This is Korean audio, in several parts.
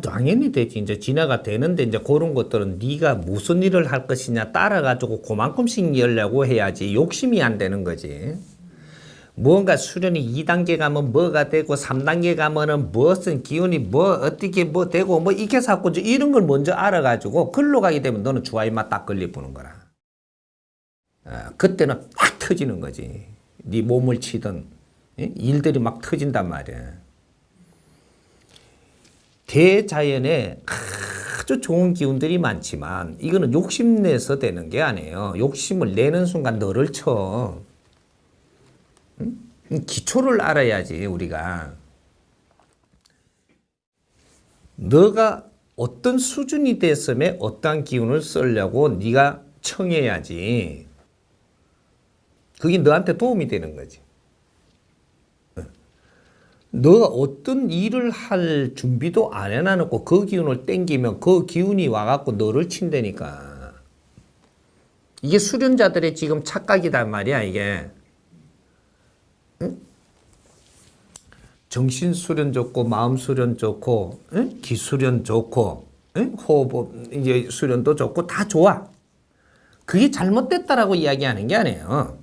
당연히 되지. 이제 진화가 되는데 이제 그런 것들은 네가 무슨 일을 할 것이냐 따라가지고 그만큼씩 열려고 해야지 욕심이 안 되는 거지. 뭔가 수련이 2단계 가면 뭐가 되고 3단계 가면은 무슨 기운이 뭐 어떻게 뭐 되고 뭐 이렇게 자꾸 이런 걸 먼저 알아가지고 글로 가게 되면 너는 주화인마 딱 걸려보는 거라. 그때는 딱 터지는 거지. 네 몸을 치던 일들이 막 터진단 말이야. 대자연에 아주 좋은 기운들이 많지만 이거는 욕심내서 되는 게 아니에요. 욕심을 내는 순간 너를 쳐. 기초를 알아야지 우리가. 너가 어떤 수준이 됐음에 어떤 기운을 쓰려고 네가 청해야지. 그게 너한테 도움이 되는 거지. 너가 어떤 일을 할 준비도 안 해놔놓고 그 기운을 땡기면 그 기운이 와갖고 너를 친다니까. 이게 수련자들의 지금 착각이단 말이야 이게. 응? 정신 수련 좋고 마음 수련 좋고 기수련 좋고 호흡 이제 수련도 좋고 다 좋아. 그게 잘못됐다라고 이야기하는 게 아니에요.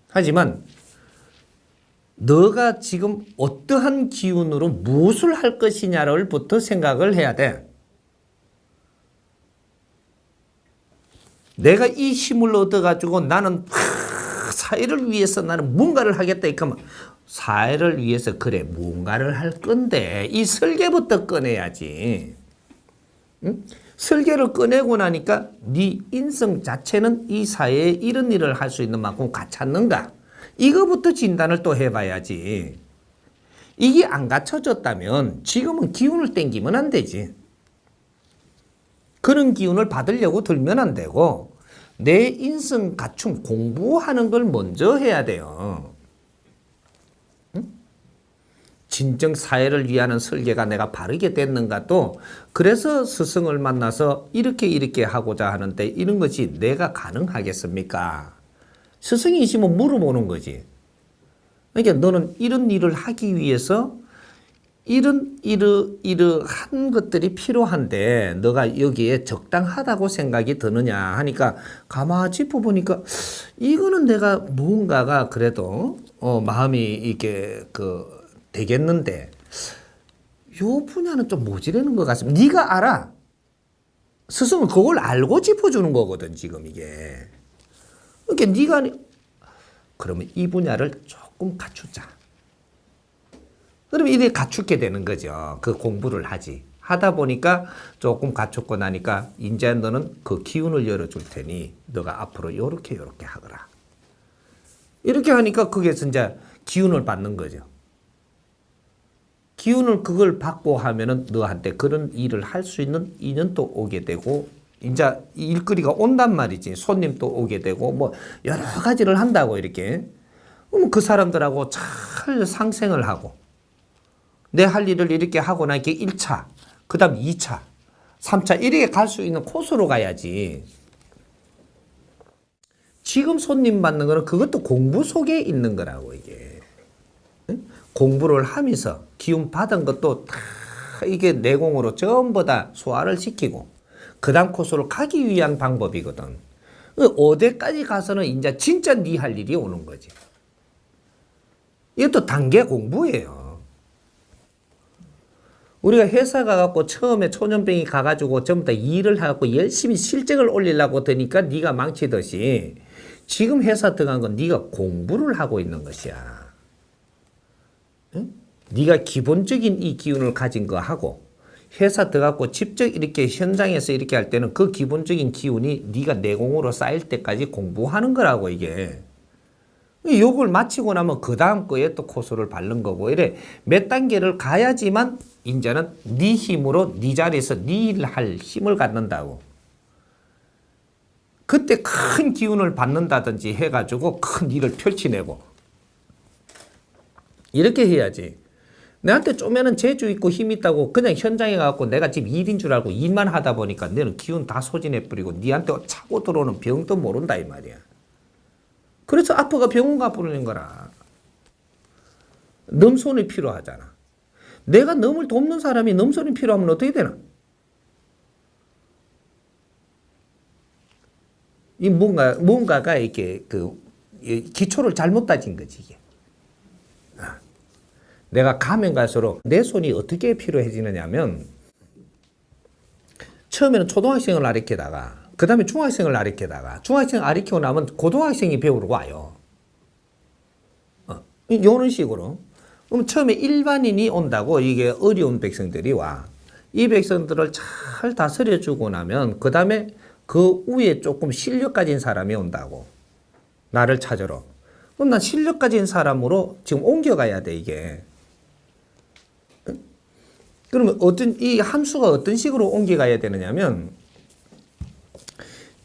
하지만 너가 지금 어떠한 기운으로 무엇을 할 것이냐를부터 생각을 해야 돼. 내가 이 힘을 얻어가지고 나는 사회를 위해서 나는 뭔가를 하겠다. 그러면 사회를 위해서 그래 뭔가를 할 건데 이 설계부터 꺼내야지. 응? 설계를 꺼내고 나니까 네 인성 자체는 이 사회에 이런 일을 할 수 있는 만큼 갖췄는가? 이거부터 진단을 또 해봐야지. 이게 안 갖춰졌다면 지금은 기운을 땡기면 안 되지. 그런 기운을 받으려고 들면 안 되고 내 인성 갖춤 공부하는 걸 먼저 해야 돼요. 응? 진정 사회를 위하는 설계가 내가 바르게 됐는가도 그래서 스승을 만나서 이렇게 하고자 하는데 이런 것이 내가 가능하겠습니까? 스승이 있으면 물어보는 거지. 그러니까 너는 이런 일을 하기 위해서 이러한 것들이 필요한데 너가 여기에 적당하다고 생각이 드느냐 하니까 가만히 짚어보니까 이거는 내가 무언가가 그래도 마음이 이게 되겠는데 요 분야는 좀 모자라는 것 같습니다. 네가 알아. 스승은 그걸 알고 짚어주는 거거든 지금 이게. 그러니까 네가 그러면 이 분야를 조금 갖추자. 그러면 이제 갖추게 되는 거죠. 그 공부를 하다 보니까 조금 갖췄고 나니까 이제 너는 그 기운을 열어줄 테니 너가 앞으로 요렇게 하거라. 이렇게 하니까 거기에서 이제 기운을 받는 거죠. 기운을 그걸 받고 하면은 너한테 그런 일을 할 수 있는 인연도 오게 되고 이제 일거리가 온단 말이지. 손님도 오게 되고 뭐 여러 가지를 한다고 이렇게. 그럼 그 사람들하고 잘 상생을 하고 내 할 일을 이렇게 하고 나니까 1차, 그 다음 2차, 3차 이렇게 갈 수 있는 코스로 가야지. 지금 손님 받는 거는 그것도 공부 속에 있는 거라고 이게. 공부를 하면서 기운 받은 것도 다 이게 내공으로 전부 다 소화를 시키고 그 다음 코스로 가기 위한 방법이거든. 5대까지 가서는 이제 진짜 네 할 일이 오는 거지. 이것도 단계 공부예요. 우리가 회사 가갖고 처음에 초년병이 가가지고 전부 다 일을 하고 열심히 실적을 올리려고 드니까 네가 망치듯이 지금 회사 들어간 건 네가 공부를 하고 있는 것이야. 응? 네가 기본적인 이 기운을 가진 거 하고 회사 들어가고 직접 이렇게 현장에서 이렇게 할 때는 그 기본적인 기운이 네가 내공으로 쌓일 때까지 공부하는 거라고 이게. 요걸 마치고 나면 그 다음 거에 또 코스를 밟는 거고 이래 몇 단계를 가야지만 이제는 네 힘으로 네 자리에서 네 일을 할 힘을 갖는다고. 그때 큰 기운을 받는다든지 해가지고 큰 일을 펼치내고 이렇게 해야지. 내한테 쪼매는 재주 있고 힘 있다고 그냥 현장에 가갖고 내가 지금 일인 줄 알고 일만 하다 보니까 너는 기운 다 소진해버리고 니한테 차고 들어오는 병도 모른다 이 말이야. 그래서 아파가 병원 가버리는 거라. 넘손이 필요하잖아. 내가 넘을 돕는 사람이 넘소리 필요하면 어떻게 되나? 이 뭔가가 이렇게 이 기초를 잘못 다진 거지, 이게. 내가 가면 갈수록 내 손이 어떻게 필요해지느냐면, 처음에는 초등학생을 가르치다가, 그 다음에 중학생을 가르치다가, 중학생 가르치고 나면 고등학생이 배우러 와요. 이런 식으로. 그럼 처음에 일반인이 온다고, 이게 어려운 백성들이 와. 이 백성들을 잘 다스려주고 나면, 그 다음에 그 위에 조금 실력 가진 사람이 온다고. 나를 찾으러. 그럼 난 실력 가진 사람으로 지금 옮겨가야 돼, 이게. 그러면 이 함수가 어떤 식으로 옮겨가야 되느냐면,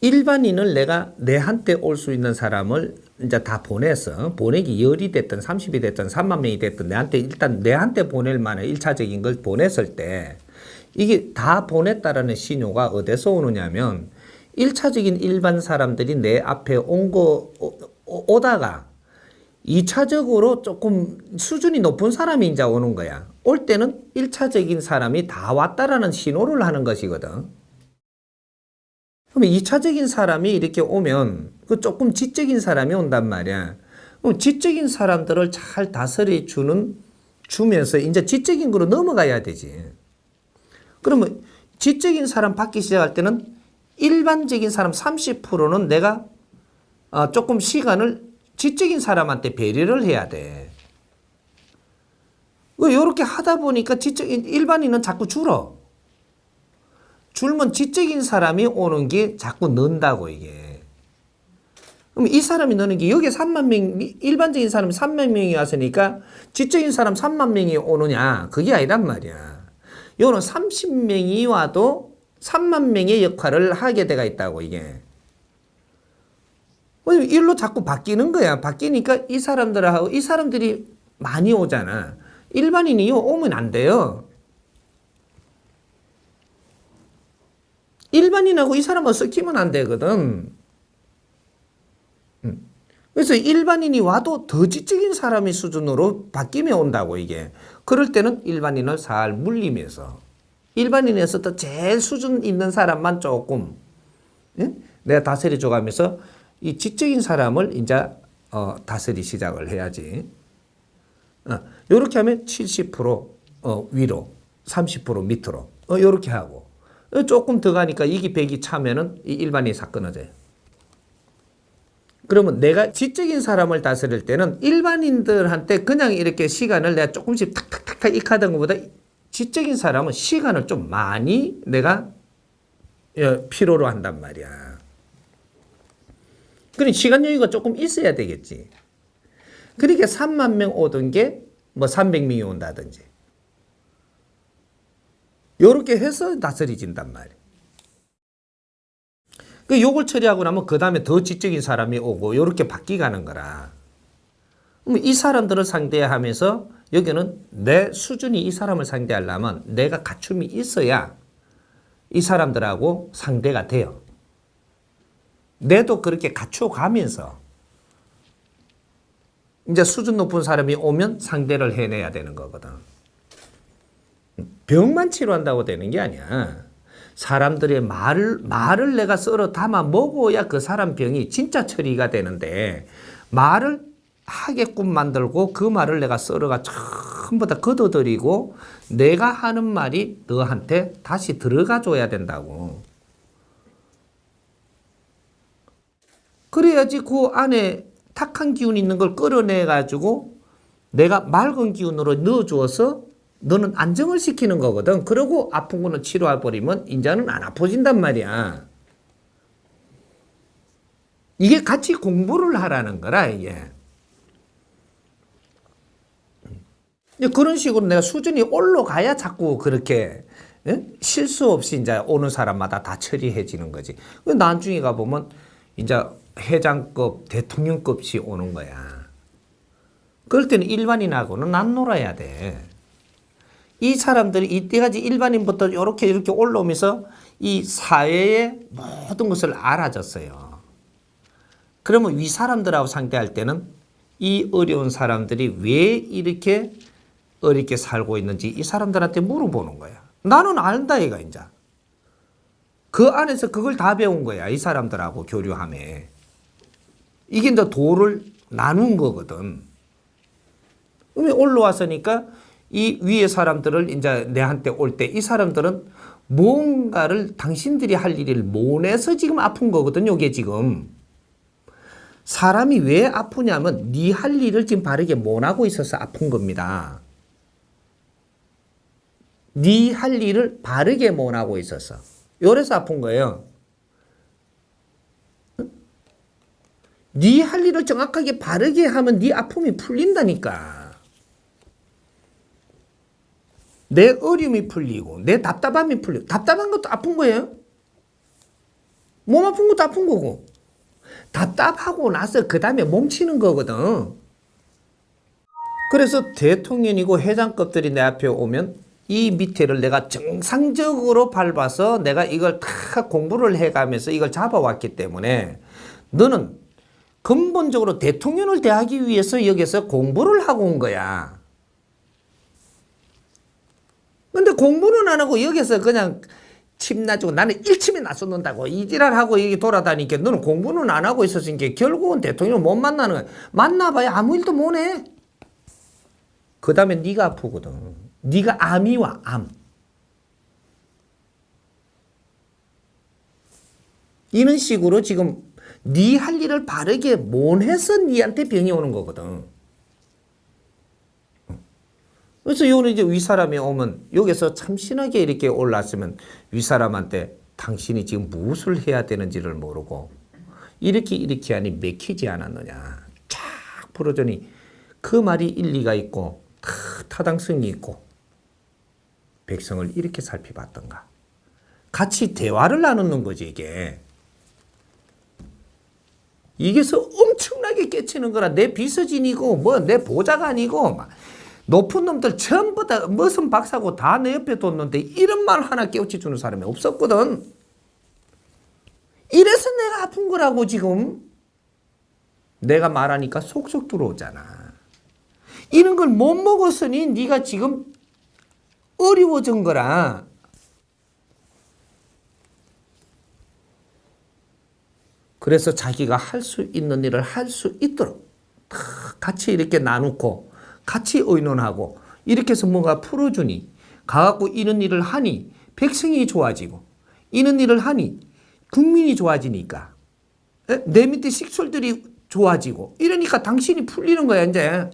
일반인을 내가 내한테 올 수 있는 사람을 이제 다 보내서, 보내기 10이 됐든 30이 됐든 3만 명이 됐든 일단 내한테 보낼 만한 1차적인 걸 보냈을 때, 이게 다 보냈다라는 신호가 어디서 오느냐면, 1차적인 일반 사람들이 내 앞에 오다가 2차적으로 조금 수준이 높은 사람이 이제 오는 거야. 올 때는 1차적인 사람이 다 왔다라는 신호를 하는 것이거든. 그럼 2차적인 사람이 이렇게 오면 그 조금 지적인 사람이 온단 말이야. 그럼 지적인 사람들을 잘 다스려 주면서 이제 지적인 거로 넘어가야 되지. 그러면 지적인 사람 받기 시작할 때는 일반적인 사람 30%는 내가 조금 시간을 지적인 사람한테 배려를 해야 돼. 이렇게 하다 보니까 일반인은 자꾸 줄어. 줄면 지적인 사람이 오는 게 자꾸 는다고, 이게. 그럼 이 사람이 느는 게 여기 3만 명, 일반적인 사람이 3만 명이 왔으니까 지적인 사람 3만 명이 오느냐? 그게 아니란 말이야. 요는 30명이 와도 3만 명의 역할을 하게 돼가 있다고, 이게. 일로 자꾸 바뀌는 거야. 바뀌니까 이 사람들이 많이 오잖아. 일반인이 오면 안 돼요. 일반인하고 이 사람은 섞이면 안 되거든. 그래서 일반인이 와도 더 지적인 사람의 수준으로 바뀌며 온다고, 이게. 그럴 때는 일반인을 잘 물리면서, 일반인에서도 제일 수준 있는 사람만 조금, 내가 다스려 줘가면서 이 지적인 사람을 이제 다스리 시작을 해야지. 요렇게 하면 70% 위로, 30% 밑으로, 요렇게 하고. 조금 더 가니까 이기 100이 차면은 이 일반인이 싹 끊어져요. 그러면 내가 지적인 사람을 다스릴 때는 일반인들한테 그냥 이렇게 시간을 내가 조금씩 탁탁탁탁 익하던 것보다 지적인 사람은 시간을 좀 많이 내가 필요로 한단 말이야. 그러니 시간 여유가 조금 있어야 되겠지. 그러니까 3만 명 오던 게 뭐 300명이 온다든지. 요렇게 해서 다스려진단 말이야. 요걸 처리하고 나면 그 다음에 더 지적인 사람이 오고 요렇게 바뀌가는 거라. 그럼 이 사람들을 상대하면서 여기는 내 수준이 이 사람을 상대하려면 내가 갖춤이 있어야 이 사람들하고 상대가 돼요. 내도 그렇게 갖춰가면서 이제 수준 높은 사람이 오면 상대를 해내야 되는 거거든. 병만 치료한다고 되는 게 아니야. 사람들의 말을 내가 썰어 담아 먹어야 그 사람 병이 진짜 처리가 되는데, 말을 하게끔 만들고 그 말을 내가 썰어가 전부 다 걷어들이고 내가 하는 말이 너한테 다시 들어가 줘야 된다고. 그래야지 그 안에 탁한 기운이 있는 걸 끌어내 가지고 내가 맑은 기운으로 넣어주어서 너는 안정을 시키는 거거든. 그러고 아픈 거는 치료해버리면 이제는 안 아파진단 말이야. 이게 같이 공부를 하라는 거라, 이게. 그런 식으로 내가 수준이 올라가야 자꾸 그렇게 실수 없이 이제 오는 사람마다 다 처리해지는 거지. 나중에 가보면 이제 회장급, 대통령급이 오는 거야. 그럴 때는 일반인하고는 안 놀아야 돼. 이 사람들이 이때까지 일반인부터 이렇게 올라오면서 이 사회의 모든 것을 알아줬어요. 그러면 위 사람들하고 상대할 때는 이 어려운 사람들이 왜 이렇게 어렵게 살고 있는지 이 사람들한테 물어보는 거야. 나는 안다 얘가 이제. 그 안에서 그걸 다 배운 거야. 이 사람들하고 교류함에. 이게 이제 도를 나눈 거거든. 그러면 올라왔으니까 이 위에 사람들을 이제 내한테 올 때 이 사람들은 뭔가를 당신들이 할 일을 못해서 지금 아픈 거거든. 요게 지금. 사람이 왜 아프냐면 네 할 일을 지금 바르게 못하고 있어서 아픈 겁니다. 네 할 일을 바르게 못하고 있어서. 요래서 아픈 거예요. 네 할 일을 정확하게 바르게 하면 네 아픔이 풀린다니까. 내 어려움이 풀리고 내 답답함이 풀리고 답답한 것도 아픈 거예요. 몸 아픈 것도 아픈 거고 답답하고 나서 그 다음에 멈추는 거거든. 그래서 대통령이고 회장급들이 내 앞에 오면 이 밑에를 내가 정상적으로 밟아서 내가 이걸 다 공부를 해가면서 이걸 잡아왔기 때문에 너는 근본적으로 대통령을 대하기 위해서 여기서 공부를 하고 온 거야. 근데 공부는 안 하고 여기서 그냥 침 놔주고 나는 일침에 나서는다고 이지랄하고 여기 돌아다니니까 너는 공부는 안 하고 있었으니까 결국은 대통령 못 만나는 거야. 만나봐야 아무 일도 못 해. 그 다음에 네가 아프거든. 네가 암이 와, 암. 이런 식으로 지금 네 할 일을 바르게 못 해서 네한테 병이 오는 거거든. 그래서 요는 이제 윗사람이 오면 여기서 참신하게 이렇게 올랐으면 윗사람한테 당신이 지금 무엇을 해야 되는지를 모르고 이렇게 하니 맥히지 않았느냐. 쫙 풀어주니 그 말이 일리가 있고 타당성이 있고 백성을 이렇게 살펴봤던가. 같이 대화를 나누는 거지 이게. 이게서 엄청나게 깨치는 거라. 내 비서진이고 뭐 내 보좌가 아니고 막 높은 놈들 전부 다 무슨 박사고 다 내 옆에 뒀는데 이런 말 하나 깨우쳐 주는 사람이 없었거든. 이래서 내가 아픈 거라고 지금. 내가 말하니까 속속 들어오잖아. 이런 걸 못 먹었으니 네가 지금 어려워진 거라. 그래서 자기가 할 수 있는 일을 할 수 있도록 같이 이렇게 나누고 같이 의논하고 이렇게 해서 뭔가 풀어주니 가갖고 이런 일을 하니 백성이 좋아지고 이런 일을 하니 국민이 좋아지니까 내 밑에 식솔들이 좋아지고 이러니까 당신이 풀리는 거야 이제.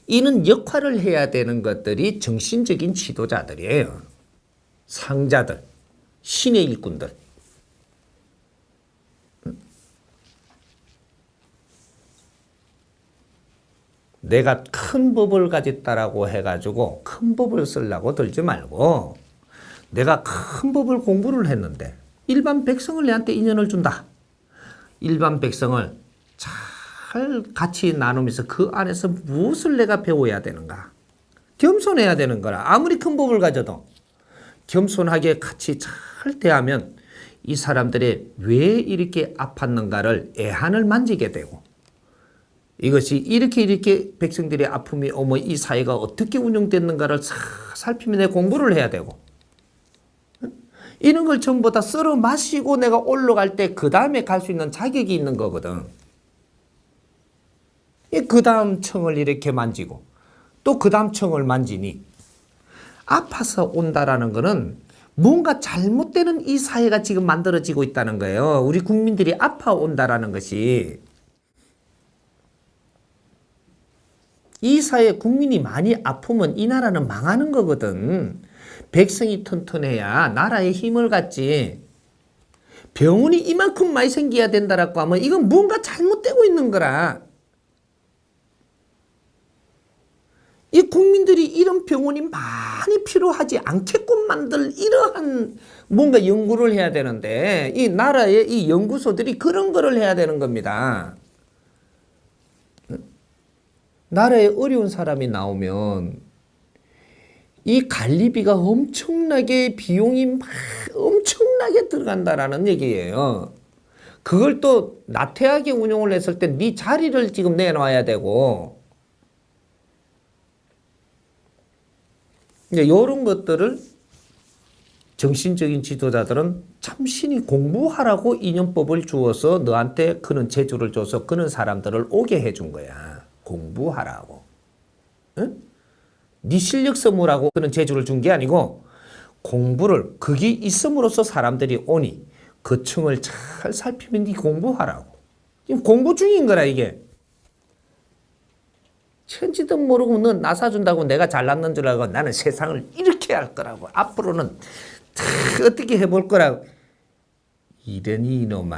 이런 역할을 해야 되는 것들이 정신적인 지도자들이에요. 상자들, 신의 일꾼들. 내가 큰 법을 가졌다라고 해가지고 큰 법을 쓰려고 들지 말고 내가 큰 법을 공부를 했는데 일반 백성을 내한테 인연을 준다. 일반 백성을 잘 같이 나누면서 그 안에서 무엇을 내가 배워야 되는가. 겸손해야 되는 거라. 아무리 큰 법을 가져도 겸손하게 같이 잘 대하면 이 사람들이 왜 이렇게 아팠는가를 애한을 만지게 되고 이것이 이렇게 백성들의 아픔이 오면 이 사회가 어떻게 운영됐는가를 살피며 공부를 해야 되고 이런 걸 전부 다 썰어 마시고 내가 올라갈 때 그 다음에 갈 수 있는 자격이 있는 거거든. 그 다음 청을 이렇게 만지고 또 그 다음 청을 만지니 아파서 온다라는 거는 뭔가 잘못되는 이 사회가 지금 만들어지고 있다는 거예요. 우리 국민들이 아파온다라는 것이. 이 사회 국민이 많이 아프면 이 나라는 망하는 거거든. 백성이 튼튼해야 나라에 힘을 갖지. 병원이 이만큼 많이 생겨야 된다라고 하면 이건 뭔가 잘못되고 있는 거라. 이 국민들이 이런 병원이 많이 필요하지 않게끔 만들 이러한 뭔가 연구를 해야 되는데 이 나라의 이 연구소들이 그런 거를 해야 되는 겁니다. 나라에 어려운 사람이 나오면 이 관리비가 엄청나게 비용이 막 엄청나게 들어간다라는 얘기예요. 그걸 또 나태하게 운용을 했을 때 네 자리를 지금 내놔야 되고 이제 이런 것들을 정신적인 지도자들은 참신히 공부하라고 이념법을 주어서 너한테 그런 재주를 줘서 그런 사람들을 오게 해준 거야. 공부하라고. 응? 네 실력 써보라고 그런 재주를 준 게 아니고 공부를 거기 있음으로써 사람들이 오니 그 층을 잘 살피면 네 공부하라고. 지금 공부 중인 거라 이게. 천지도 모르고 너 나 사준다고 내가 잘났는 줄 알고 나는 세상을 이렇게 할 거라고. 앞으로는 어떻게 해볼 거라고. 이러니 이놈아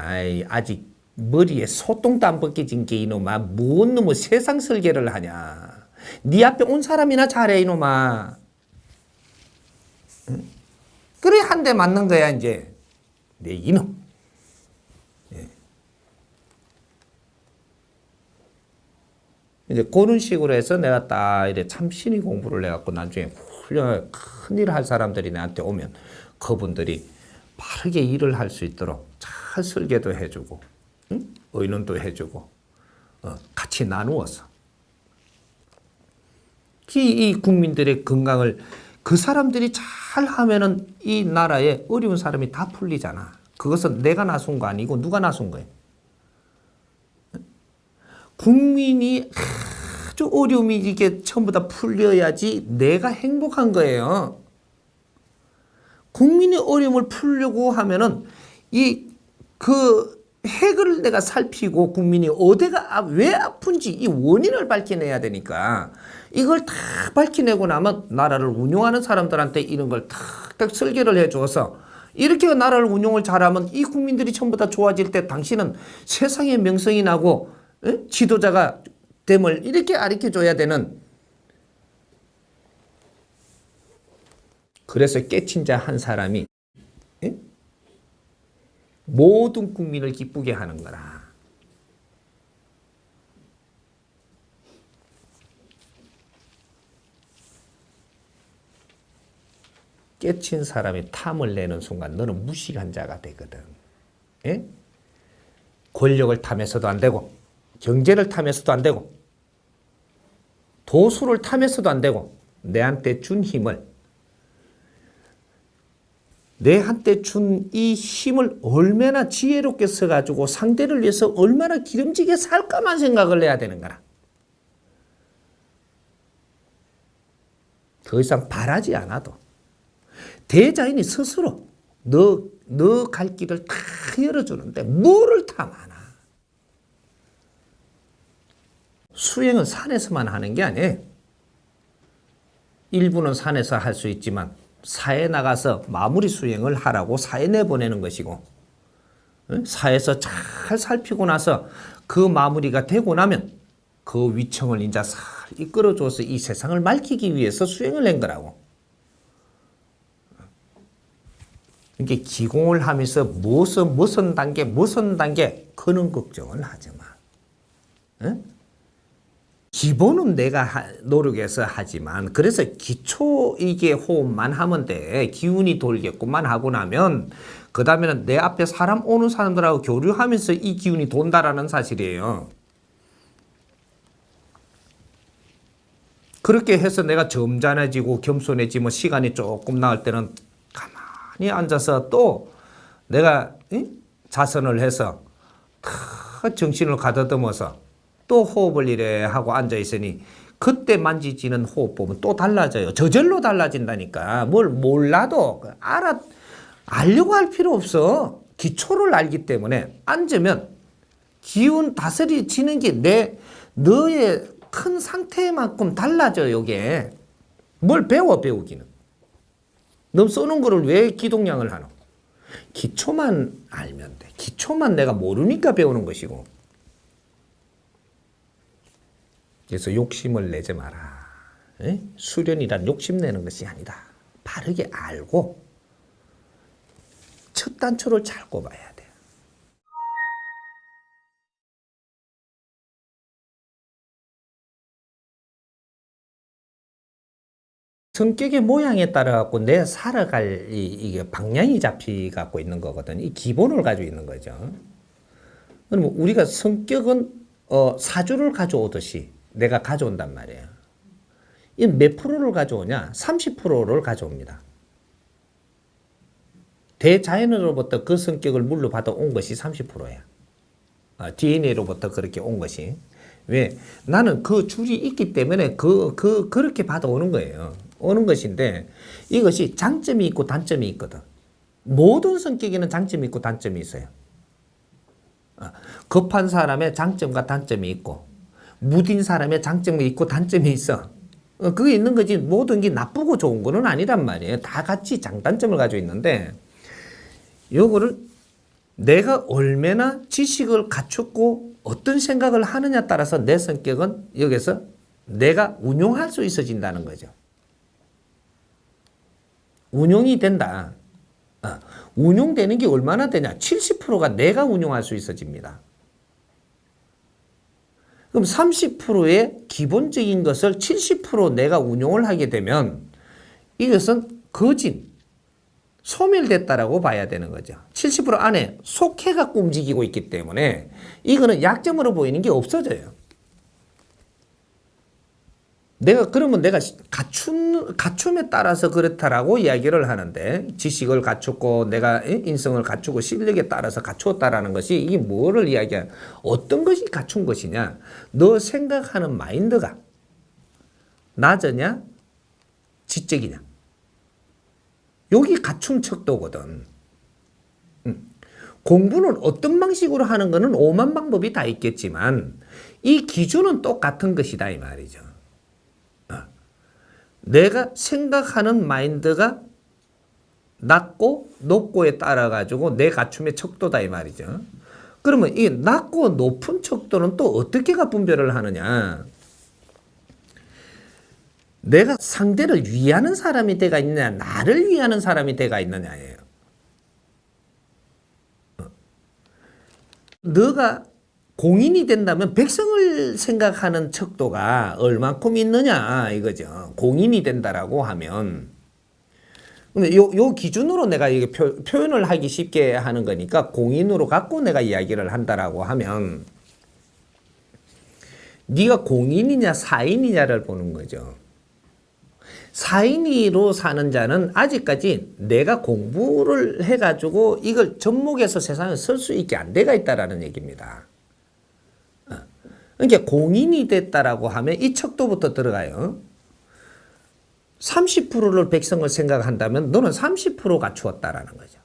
아직 머리에 소똥도 안 벗겨진 게 이놈아 뭔 놈의 세상 설계를 하냐. 네 앞에 온 사람이나 잘해 이놈아. 응? 그래 한 대 맞는 거야 이제. 내 이놈. 예. 이제 그런 식으로 해서 내가 딱 이래 참신히 공부를 해갖고 나중에 훌륭하게 큰일 할 사람들이 나한테 오면 그분들이 빠르게 일을 할 수 있도록 잘 설계도 해주고, 응? 의논도 해주고, 같이 나누어서. 이 국민들의 건강을 그 사람들이 잘 하면은 이 나라에 어려운 사람이 다 풀리잖아. 그것은 내가 나선 거 아니고 누가 나선 거예요. 국민이 아주 어려움이 이게 전부 다 풀려야지 내가 행복한 거예요. 국민의 어려움을 풀려고 하면은 그 핵을 내가 살피고 국민이 어디가 왜 아픈지 이 원인을 밝혀내야 되니까 이걸 다 밝혀내고 나면 나라를 운영하는 사람들한테 이런 걸 탁탁 설계를 해줘서 이렇게 나라를 운영을 잘하면 이 국민들이 전부 다 좋아질 때 당신은 세상에 명성이 나고 지도자가 됨을 이렇게 가르쳐줘야 되는. 그래서 깨친 자 한 사람이 모든 국민을 기쁘게 하는 거라. 깨친 사람이 탐을 내는 순간 너는 무식한 자가 되거든. 예? 권력을 탐해서도 안 되고 경제를 탐해서도 안 되고 도수를 탐해서도 안 되고 내한테 준 힘을 내한테 준 이 힘을 얼마나 지혜롭게 써가지고 상대를 위해서 얼마나 기름지게 살까만 생각을 해야 되는 거라. 더 이상 바라지 않아도 대자인이 스스로 너 갈 길을 다 열어주는데 뭐를 탐하나. 수행은 산에서만 하는 게 아니에요. 일부는 산에서 할 수 있지만 사에 나가서 마무리 수행을 하라고 사에 내보내는 것이고, 사에서 잘 살피고 나서 그 마무리가 되고 나면 그 위청을 이제 잘 이끌어줘서 이 세상을 밝히기 위해서 수행을 한 거라고. 이게 기공을 하면서 무슨 단계 그런 걱정을 하지 마. 응? 기본은 내가 노력해서 하지만 그래서 기초 이게 호흡만 하면 돼. 기운이 돌겠구만 하고 나면 그 다음에는 내 앞에 사람 오는 사람들하고 교류하면서 이 기운이 돈다라는 사실이에요. 그렇게 해서 내가 점잖아지고 겸손해지면 시간이 조금 나을 때는 가만히 앉아서 또 내가 자선을 해서 정신을 가다듬어서 또 호흡을 이래 하고 앉아있으니 그때 만지지는 호흡법은 또 달라져요. 저절로 달라진다니까. 뭘 몰라도 알려고 할 필요 없어. 기초를 알기 때문에 앉으면 기운 다스려지는 게 너의 큰 상태만큼 달라져요. 이게. 뭘 배우기는. 너 쏘는 거를 왜 기동량을 하노? 기초만 알면 돼. 기초만 내가 모르니까 배우는 것이고. 그래서 욕심을 내지 마라. 수련이란 욕심내는 것이 아니다. 바르게 알고 첫 단초를 잘 꼽아야 돼. 성격의 모양에 따라 갖고 내 살아갈 이게 방향이 잡히 갖고 있는 거거든. 이 기본을 가지고 있는 거죠. 그러면 우리가 성격은 사주를 가져오듯이 내가 가져온단 말이에요. 이 몇 프로를 가져오냐? 30%를 가져옵니다. 대자연으로부터 그 성격을 물려받아 온 것이 30%야. DNA로부터 그렇게 온 것이. 왜? 나는 그 줄이 있기 때문에 그렇게 받아오는 거예요. 오는 것인데 이것이 장점이 있고 단점이 있거든. 모든 성격에는 장점이 있고 단점이 있어요. 급한 사람의 장점과 단점이 있고 무딘 사람의 장점이 있고 단점이 있어. 그게 있는 거지 모든 게 나쁘고 좋은 거는 아니란 말이에요. 다 같이 장단점을 가지고 있는데 요거를 내가 얼마나 지식을 갖췄고 어떤 생각을 하느냐에 따라서 내 성격은 여기서 내가 운용할 수 있어진다는 거죠. 운용이 된다. 운용되는 게 얼마나 되냐? 70%가 내가 운용할 수 있어집니다. 그럼 30%의 기본적인 것을 70% 내가 운용을 하게 되면 이것은 거진 소멸됐다라고 봐야 되는 거죠. 70% 안에 속해갖고 움직이고 있기 때문에 이거는 약점으로 보이는 게 없어져요. 그러면 내가 갖춤에 따라서 그렇다라고 이야기를 하는데 지식을 갖췄고 내가 인성을 갖추고 실력에 따라서 갖추었다라는 것이 이게 뭐를 이야기하냐? 어떤 것이 갖춘 것이냐? 너 생각하는 마인드가 낮으냐? 지적이냐? 여기 갖춤 척도거든. 공부는 어떤 방식으로 하는 거는 오만 방법이 다 있겠지만 이 기준은 똑같은 것이다 이 말이죠. 내가 생각하는 마인드가 낮고 높고에 따라 가지고 내 갖춤의 척도다 이 말이죠. 그러면 이 낮고 높은 척도는 또 어떻게 분별을 하느냐? 내가 상대를 위하는 사람이 돼가 있느냐, 나를 위하는 사람이 돼가 있느냐예요. 너가 공인이 된다면 백성을 생각하는 척도가 얼만큼 있느냐 이거죠. 공인이 된다라고 하면 요 기준으로 내가 이게 표현을 하기 쉽게 하는 거니까 공인으로 갖고 내가 이야기를 한다라고 하면 네가 공인이냐 사인이냐를 보는 거죠. 사인이로 사는 자는 아직까지 내가 공부를 해가지고 이걸 접목해서 세상에 설 수 있게 안 돼가 있다라는 얘기입니다. 그러니까 공인이 됐다라고 하면 이 척도부터 들어가요. 30%를 백성을 생각한다면 너는 30% 갖추었다라는 거죠.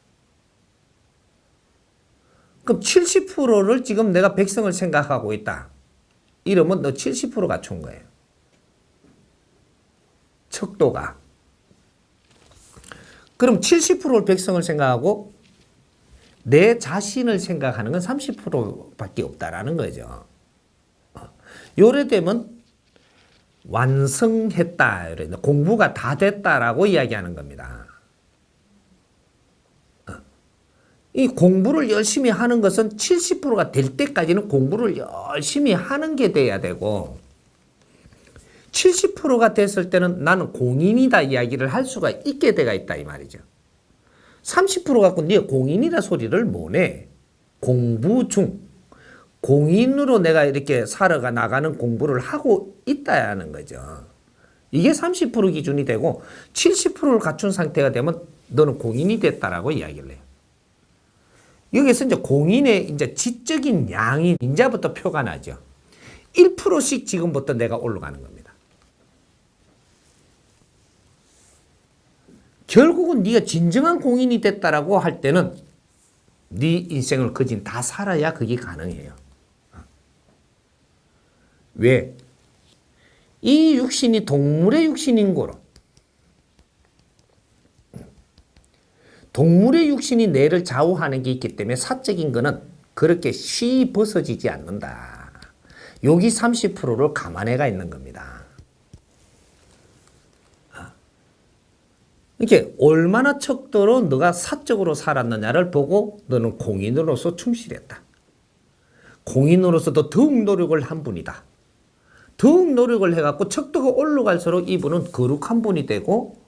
그럼 70%를 지금 내가 백성을 생각하고 있다. 이러면 너 70% 갖춘 거예요. 척도가. 그럼 70%를 백성을 생각하고 내 자신을 생각하는 건 30%밖에 없다라는 거죠. 요래되면 완성했다. 공부가 다 됐다라고 이야기하는 겁니다. 이 공부를 열심히 하는 것은 70%가 될 때까지는 공부를 열심히 하는 게 돼야 되고 70%가 됐을 때는 나는 공인이다 이야기를 할 수가 있게 돼가 있다 이 말이죠. 30% 갖고 네가 공인이라 소리를 못해. 공부 중. 공인으로 내가 이렇게 살아가 나가는 공부를 하고 있다 하는 거죠. 이게 30% 기준이 되고 70%를 갖춘 상태가 되면 너는 공인이 됐다라고 이야기를 해요. 여기서 이제 공인의 이제 지적인 양이 이제부터 표가 나죠. 1%씩 지금부터 내가 올라가는 겁니다. 결국은 네가 진정한 공인이 됐다라고 할 때는 네 인생을 거진 다 살아야 그게 가능해요. 왜? 이 육신이 동물의 육신인 거로. 동물의 육신이 뇌를 좌우하는 게 있기 때문에 사적인 거는 그렇게 쉬이 벗어지지 않는다. 여기 30%를 감안해가 있는 겁니다. 이렇게 얼마나 척도로 너가 사적으로 살았느냐를 보고 너는 공인으로서 충실했다. 공인으로서도 더욱 노력을 한 분이다. 더욱 노력을 해갖고 척도가 올라갈수록 이분은 거룩한 분이 되고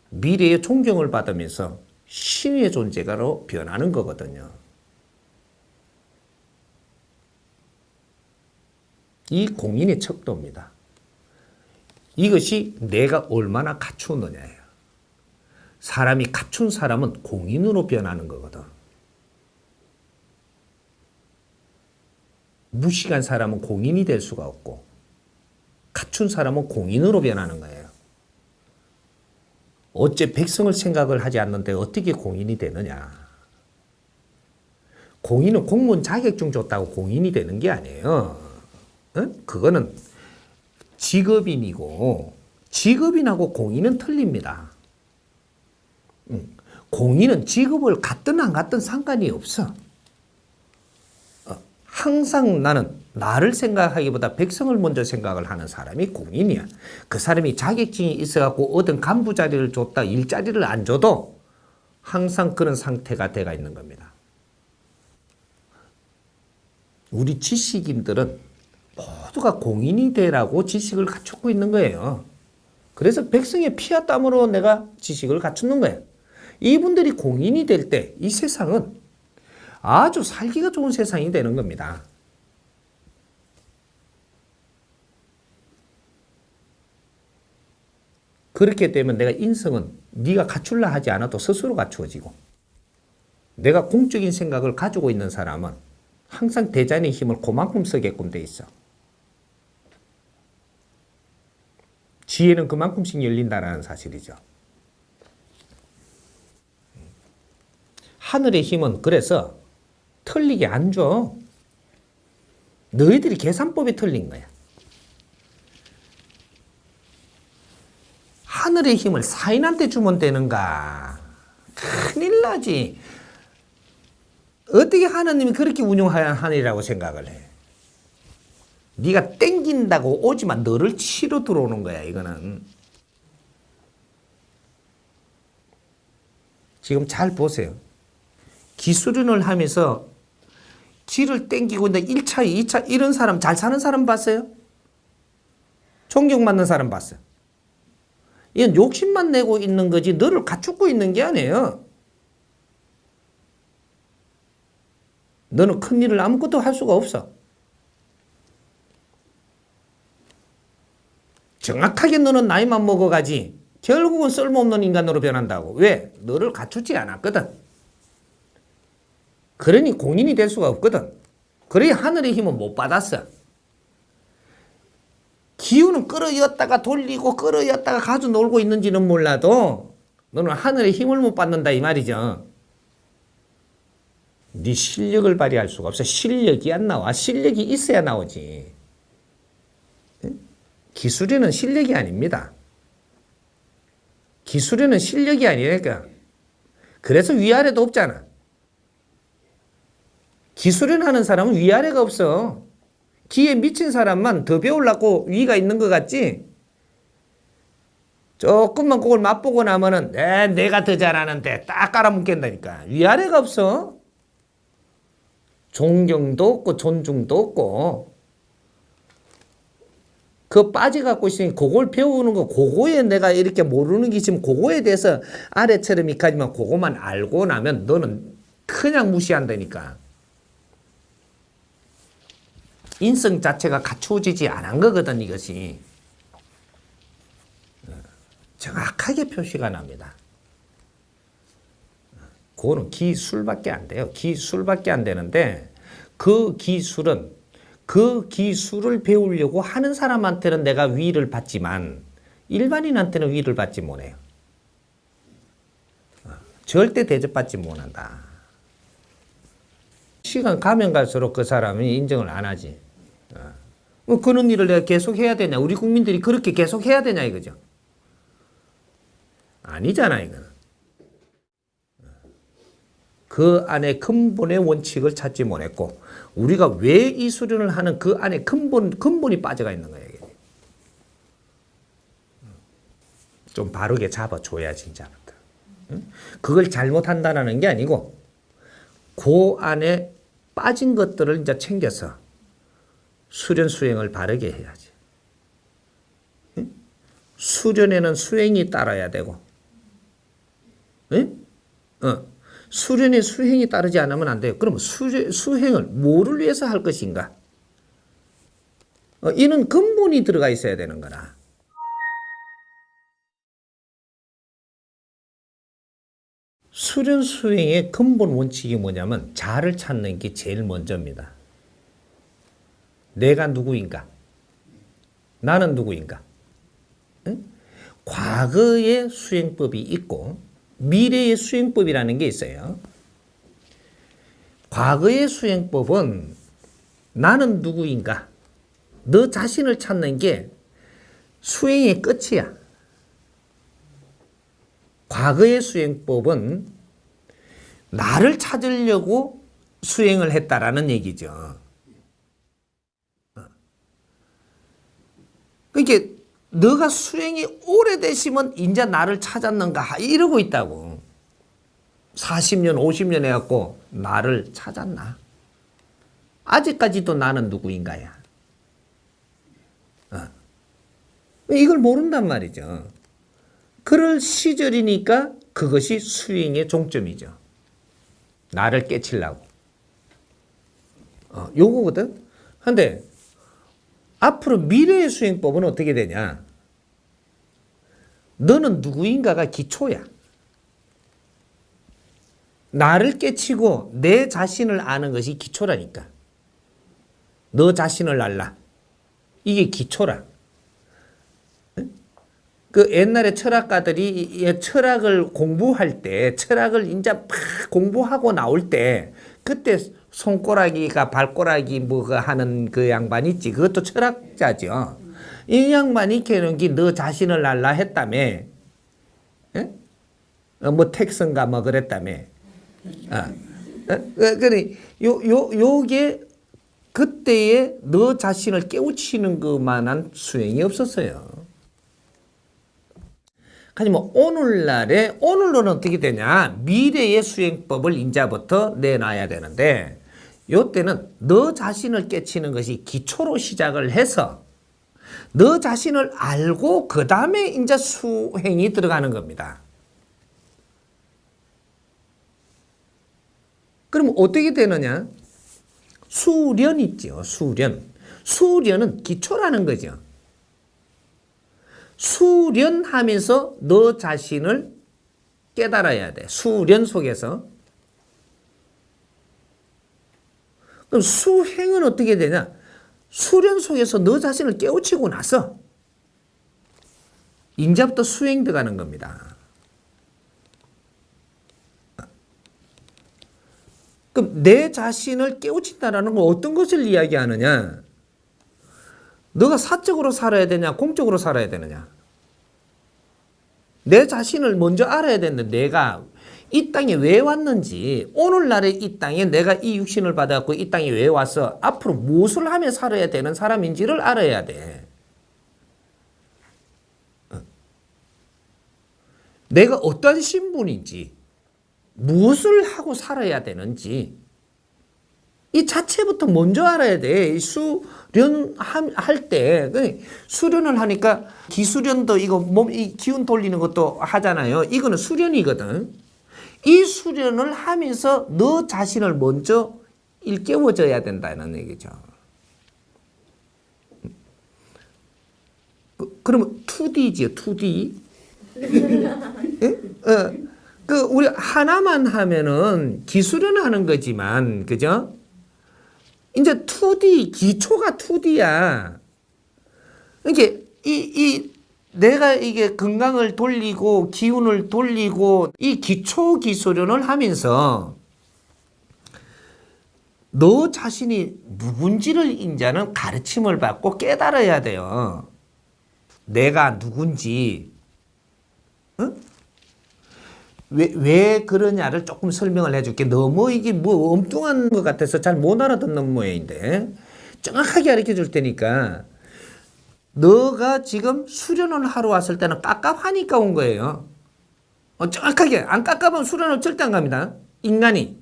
미래의 존경을 받으면서 신의 존재가로 변하는 거거든요. 이 공인의 척도입니다. 이것이 내가 얼마나 갖추느냐예요. 사람이 갖춘 사람은 공인으로 변하는 거거든. 무식한 사람은 공인이 될 수가 없고 갖춘 사람은 공인으로 변하는 거예요. 어째 백성을 생각을 하지 않는데 어떻게 공인이 되느냐. 공인은 공무원 자격증 줬다고 공인이 되는 게 아니에요. 그거는 직업인이고 직업인하고 공인은 틀립니다. 공인은 직업을 갖든 안 갖든 상관이 없어. 항상 나는 나를 생각하기보다 백성을 먼저 생각을 하는 사람이 공인이야. 그 사람이 자격증이 있어갖고 얻은 간부 자리를 줬다 일자리를 안 줘도 항상 그런 상태가 돼가 있는 겁니다. 우리 지식인들은 모두가 공인이 되라고 지식을 갖추고 있는 거예요. 그래서 백성의 피와 땀으로 내가 지식을 갖추는 거예요. 이분들이 공인이 될 때 이 세상은 아주 살기가 좋은 세상이 되는 겁니다. 그렇게 되면 내가 인성은 네가 갖추려 하지 않아도 스스로 갖추어지고 내가 공적인 생각을 가지고 있는 사람은 항상 대자연의 힘을 그만큼 쓰게끔 돼 있어. 지혜는 그만큼씩 열린다는 사실이죠. 하늘의 힘은 그래서 틀리게 안 줘. 너희들이 계산법이 틀린 거야. 하늘의 힘을 사인한테 주면 되는가? 큰일 나지. 어떻게 하나님이 그렇게 운용하느라고 생각을 해? 네가 땡긴다고 오지만 너를 치러 들어오는 거야. 이거는. 지금 잘 보세요. 기술인을 하면서 지를 땡기고 있는데 1차, 2차 이런 사람 잘 사는 사람 봤어요? 존경받는 사람 봤어요? 이건 욕심만 내고 있는 거지 너를 갖추고 있는 게 아니에요. 너는 큰일을 아무것도 할 수가 없어. 정확하게 너는 나이만 먹어가지 결국은 쓸모없는 인간으로 변한다고. 왜? 너를 갖추지 않았거든. 그러니 공인이 될 수가 없거든. 그래야 하늘의 힘은 못 받았어. 기운은 끌어이었다가 돌리고 끌어이었다가 가져 놀고 있는지는 몰라도 너는 하늘의 힘을 못 받는다 이 말이죠. 네 실력을 발휘할 수가 없어. 실력이 안 나와. 실력이 있어야 나오지. 기술에는 실력이 아닙니다. 기술에는 실력이 아니니까. 그래서 위아래도 없잖아. 기술을 하는 사람은 위아래가 없어. 기에 미친 사람만 더 배우려고 위가 있는 것 같지? 조금만 그걸 맛보고 나면은 내가 더 잘하는데 딱 깔아뭉갠다니까. 위아래가 없어. 존경도 없고 존중도 없고 그 빠져갖고 있으니 그걸 배우는 거 그거에 내가 이렇게 모르는 게 있으면 그거에 대해서 아래처럼 이까지만 그거만 알고 나면 너는 그냥 무시한다니까. 인성 자체가 갖추어지지 않은 거거든 이것이. 정확하게 표시가 납니다. 그거는 기술밖에 안 돼요. 기술밖에 안 되는데 그 기술은 그 기술을 배우려고 하는 사람한테는 내가 위를 받지만 일반인한테는 위를 받지 못해요. 절대 대접받지 못한다. 시간 가면 갈수록 그 사람이 인정을 안 하지. 그런 일을 내가 계속 해야 되냐? 우리 국민들이 그렇게 계속 해야 되냐 이거죠. 아니잖아 이거는. 그 안에 근본의 원칙을 찾지 못했고 우리가 왜 이 수련을 하는 그 안에 근본이 빠져가 있는 거예요. 좀 바르게 잡아줘야 진짜. 그걸 잘못한다는 게 아니고 그 안에 빠진 것들을 이제 챙겨서 수련 수행을 바르게 해야지. 수련에는 수행이 따라야 되고, 수련에 수행이 따르지 않으면 안 돼요. 그럼 수행을 뭐를 위해서 할 것인가? 이는 근본이 들어가 있어야 되는 거라. 수련 수행의 근본 원칙이 뭐냐면 자를 찾는 게 제일 먼저입니다. 내가 누구인가? 나는 누구인가? 응? 과거의 수행법이 있고 미래의 수행법이라는 게 있어요. 과거의 수행법은 나는 누구인가? 너 자신을 찾는 게 수행의 끝이야. 과거의 수행법은 나를 찾으려고 수행을 했다라는 얘기죠. 그러니까 너가 수행이 오래되시면 이제 나를 찾았는가 이러고 있다고. 40년 50년 해갖고 나를 찾았나? 아직까지도 나는 누구인가야. 이걸 모른단 말이죠. 그럴 시절이니까 그것이 수행의 종점이죠. 나를 깨치려고. 요거거든. 근데 앞으로 미래의 수행법은 어떻게 되냐? 너는 누구인가가 기초야. 나를 깨치고 내 자신을 아는 것이 기초라니까. 너 자신을 알라. 이게 기초라. 그 옛날에 철학가들이 철학을 공부할 때, 철학을 이제 막 공부하고 나올 때, 그때 손가락이가 발가락이 뭐가 하는 그 양반 있지. 그것도 철학자죠. 이 양반이 캐는 게 너 자신을 알라 했다며. 예? 뭐 텍슨가 뭐 그랬다며. 그래, 요게 그때에 너 자신을 깨우치는 것만한 수행이 없었어요. 하지만 오늘날은 어떻게 되냐? 미래의 수행법을 인자부터 내놔야 되는데, 요때는 너 자신을 깨치는 것이 기초로 시작을 해서, 너 자신을 알고, 그 다음에 이제 수행이 들어가는 겁니다. 그럼 어떻게 되느냐? 수련 있죠, 수련. 수련은 기초라는 거죠. 수련하면서 너 자신을 깨달아야 돼. 수련 속에서. 그럼 수행은 어떻게 되냐? 수련 속에서 너 자신을 깨우치고 나서 이제부터 수행 들어가는 겁니다. 그럼 내 자신을 깨우친다라는 건 어떤 것을 이야기하느냐? 너가 사적으로 살아야 되냐, 공적으로 살아야 되느냐? 내 자신을 먼저 알아야 되는데, 내가 이 땅에 왜 왔는지, 오늘날의 이 땅에 내가 이 육신을 받아갖고 이 땅에 왜 와서 앞으로 무엇을 하며 살아야 되는 사람인지를 알아야 돼. 내가 어떤 신분인지, 무엇을 하고 살아야 되는지, 이 자체부터 먼저 알아야 돼. 수련할 때. 수련을 하니까 기수련도 이거 이 기운 돌리는 것도 하잖아요. 이거는 수련이거든. 이 수련을 하면서 너 자신을 먼저 일깨워줘야 된다는 얘기죠. 그러면 2D지요, 2D. 우리 하나만 하면은 기수련하는 거지만, 그죠? 이제 2D, 기초가 2D야. 이게, 내가 이게 건강을 돌리고, 기운을 돌리고, 이 기초 기술련을 하면서, 너 자신이 누군지를 이제는 가르침을 받고 깨달아야 돼요. 내가 누군지, 응? 왜 그러냐를 조금 설명을 해줄게. 너무 이게 뭐 엉뚱한 것 같아서 잘 못 알아듣는 모양인데 정확하게 가르쳐 줄 테니까. 너가 지금 수련을 하러 왔을 때는 깝깝하니까 온 거예요. 정확하게. 안 깝깝하면 수련을 절대 안 갑니다. 인간이.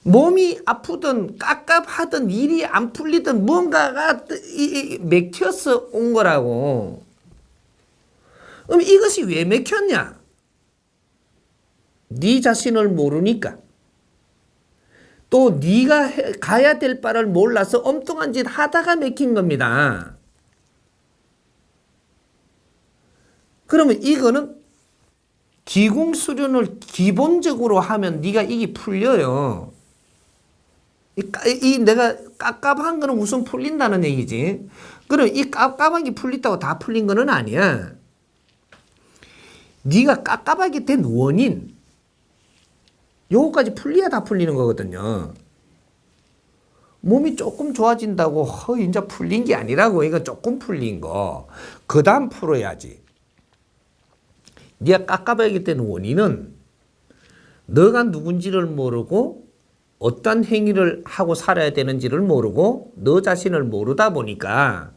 몸이 아프든 깝깝하든 일이 안 풀리든 뭔가가 맥혀서 온 거라고. 그럼 이것이 왜 맥혔냐? 네 자신을 모르니까, 또 네가 가야 될 바를 몰라서 엉뚱한 짓 하다가 맥힌 겁니다. 그러면 이거는 기공 수련을 기본적으로 하면 네가 이게 풀려요. 내가 깝깝한 거는 우선 풀린다는 얘기지. 그럼 이 깝깝한 게 풀린다고 다 풀린 거는 아니야. 네가 깝깝하게 된 원인, 요거까지 풀려야 다 풀리는 거거든요. 몸이 조금 좋아진다고 이제 풀린 게 아니라고. 이거 조금 풀린 거. 그 다음 풀어야지. 네가 깝깝하게 된 원인은 너가 누군지를 모르고 어떤 행위를 하고 살아야 되는지를 모르고 너 자신을 모르다 보니까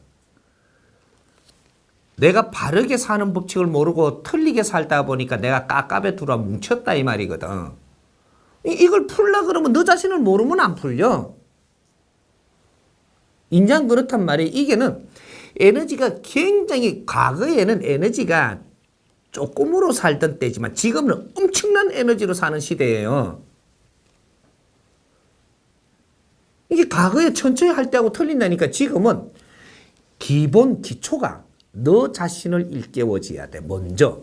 내가 바르게 사는 법칙을 모르고 틀리게 살다 보니까 내가 깝깝에 들어와 뭉쳤다 이 말이거든. 이걸 풀라 그러면 너 자신을 모르면 안 풀려. 인장 그렇단 말이에요. 이게는 에너지가 굉장히, 과거에는 에너지가 조금으로 살던 때지만 지금은 엄청난 에너지로 사는 시대예요. 이게 과거에 천천히 할 때하고 틀린다니까. 지금은 기본 기초가 너 자신을 일깨워줘야 돼. 먼저.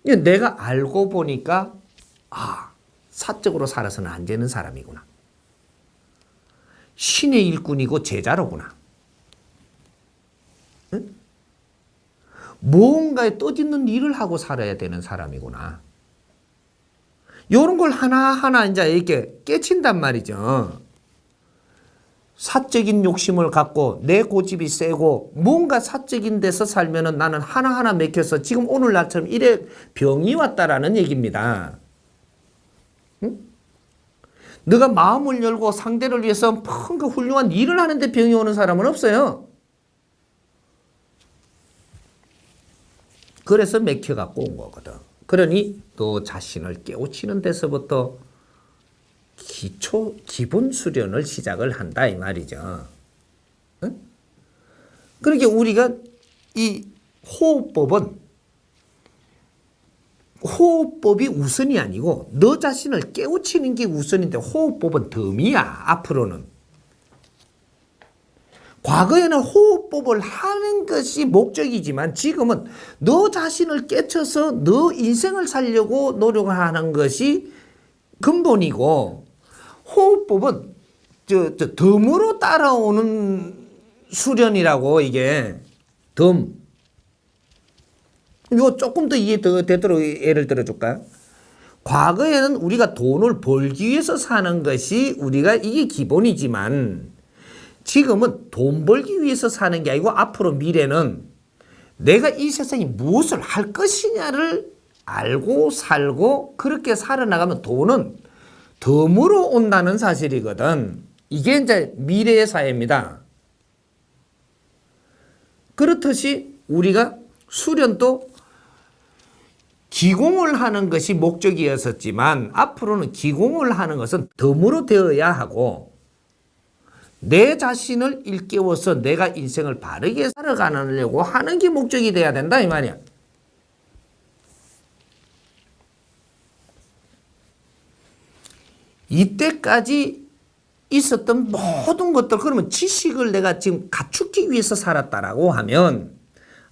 내가 알고 보니까 사적으로 살아서는 안 되는 사람이구나. 신의 일꾼이고 제자로구나. 응? 무언가에 떠짓는 일을 하고 살아야 되는 사람이구나. 이런 걸 하나하나 이제 이렇게 깨친단 말이죠. 사적인 욕심을 갖고 내 고집이 세고 뭔가 사적인 데서 살면은 나는 하나하나 맥혀서 지금 오늘 나처럼 이래 병이 왔다라는 얘기입니다. 응? 너가 마음을 열고 상대를 위해서 뭔가 훌륭한 일을 하는데 병이 오는 사람은 없어요. 그래서 맥혀갖고 온 거거든. 그러니 너 자신을 깨우치는 데서부터 기본 수련을 시작을 한다 이 말이죠. 응? 그러니까 우리가 이 호흡법이 우선이 아니고 너 자신을 깨우치는 게 우선인데 호흡법은 덤이야. 앞으로는. 과거에는 호흡법을 하는 것이 목적이지만 지금은 너 자신을 깨쳐서 너 인생을 살려고 노력하는 것이 근본이고, 호흡법은 덤으로 따라오는 수련이라고. 이게 덤. 이거 조금 더 되도록 예를 들어줄까? 과거에는 우리가 돈을 벌기 위해서 사는 것이 우리가 이게 기본이지만 지금은 돈 벌기 위해서 사는 게 아니고 앞으로 미래는 내가 이 세상에 무엇을 할 것이냐를 알고 살고 그렇게 살아나가면 돈은 덤으로 온다는 사실이거든. 이게 이제 미래의 사회입니다. 그렇듯이 우리가 수련도 기공을 하는 것이 목적이었었지만 앞으로는 기공을 하는 것은 덤으로 되어야 하고 내 자신을 일깨워서 내가 인생을 바르게 살아가려고 하는 게 목적이 돼야 된다 이 말이야. 이때까지 있었던 모든 것들, 그러면 지식을 내가 지금 갖추기 위해서 살았다라고 하면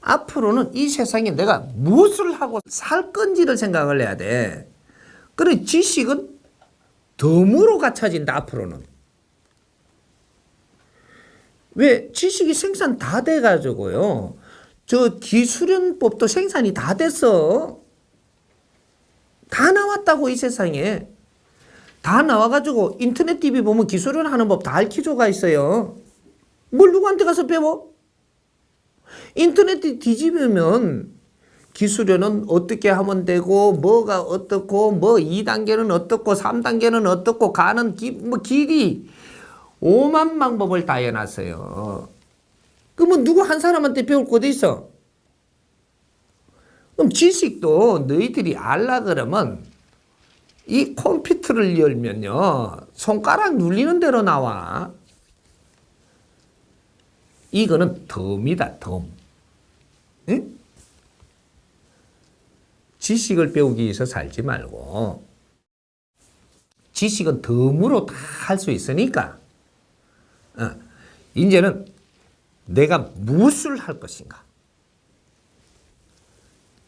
앞으로는 이 세상에 내가 무엇을 하고 살 건지를 생각을 해야 돼. 그래, 지식은 덤으로 갖춰진다 앞으로는. 왜? 지식이 생산 다 돼가지고요. 저 기술연법도 생산이 다 됐어. 다 나왔다고 이 세상에. 다 나와가지고 인터넷 TV 보면 기술연 하는 법 다 알려줘가 있어요. 뭘 누구한테 가서 배워? 인터넷 뒤집으면 기술연은 어떻게 하면 되고 뭐가 어떻고 뭐 2단계는 어떻고 3단계는 어떻고 가는 길이 5만 방법을 다 해놨어요. 그러면 누구 한 사람한테 배울 거 어디 있어? 그럼 지식도 너희들이 알라 그러면 이 컴퓨터를 열면요 손가락 눌리는 대로 나와. 이거는 덤이다, 덤. 응? 지식을 배우기 위해서 살지 말고 지식은 덤으로 다 할 수 있으니까 이제는 내가 무엇을 할 것인가.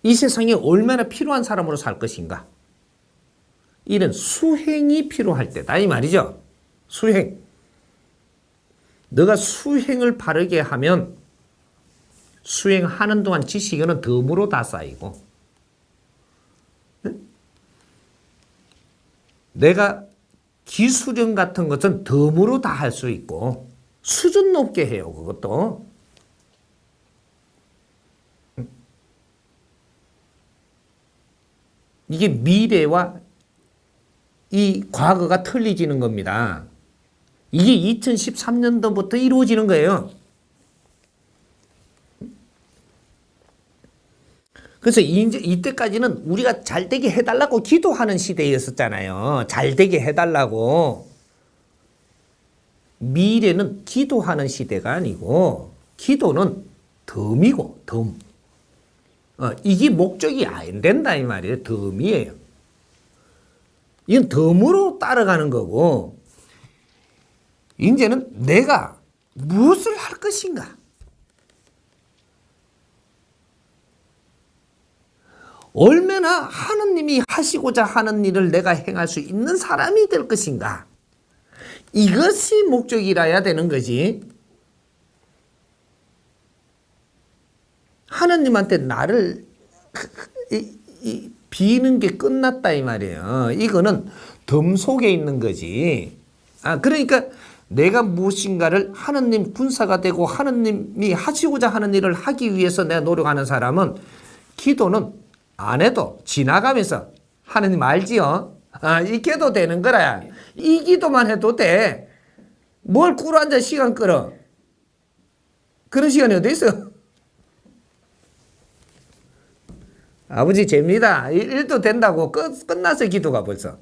이 세상에 얼마나 필요한 사람으로 살 것인가. 이런 수행이 필요할 때다 이 말이죠. 수행. 너가 수행을 바르게 하면 수행하는 동안 지식은 덤으로 다 쌓이고, 내가 기술형 같은 것은 덤으로 다 할 수 있고 수준 높게 해요. 그것도. 이게 미래와 이 과거가 틀리지는 겁니다. 이게 2013년도부터 이루어지는 거예요. 그래서 이제 이때까지는 우리가 잘 되게 해달라고 기도하는 시대였었잖아요. 잘 되게 해달라고. 미래는 기도하는 시대가 아니고 기도는 덤이고 덤. 이게 목적이 안 된다 이 말이에요. 덤이에요. 이건 덤으로 따라가는 거고, 이제는 내가 무엇을 할 것인가. 얼마나 하느님이 하시고자 하는 일을 내가 행할 수 있는 사람이 될 것인가. 이것이 목적이라야 되는 거지. 하느님한테 나를 비는 게 끝났다 이 말이에요. 이거는 덤 속에 있는 거지. 그러니까 내가 무엇인가를 하느님 군사가 되고 하느님이 하시고자 하는 일을 하기 위해서 내가 노력하는 사람은 기도는 안 해도 지나가면서 하느님 알지요? 이렇게도 되는 거라. 이 기도만 해도 돼. 뭘 꿇어 앉아 시간 끌어. 그런 시간이 어디 있어? 아버지 됩니다. 일도 된다고 끝났어 기도가 벌써.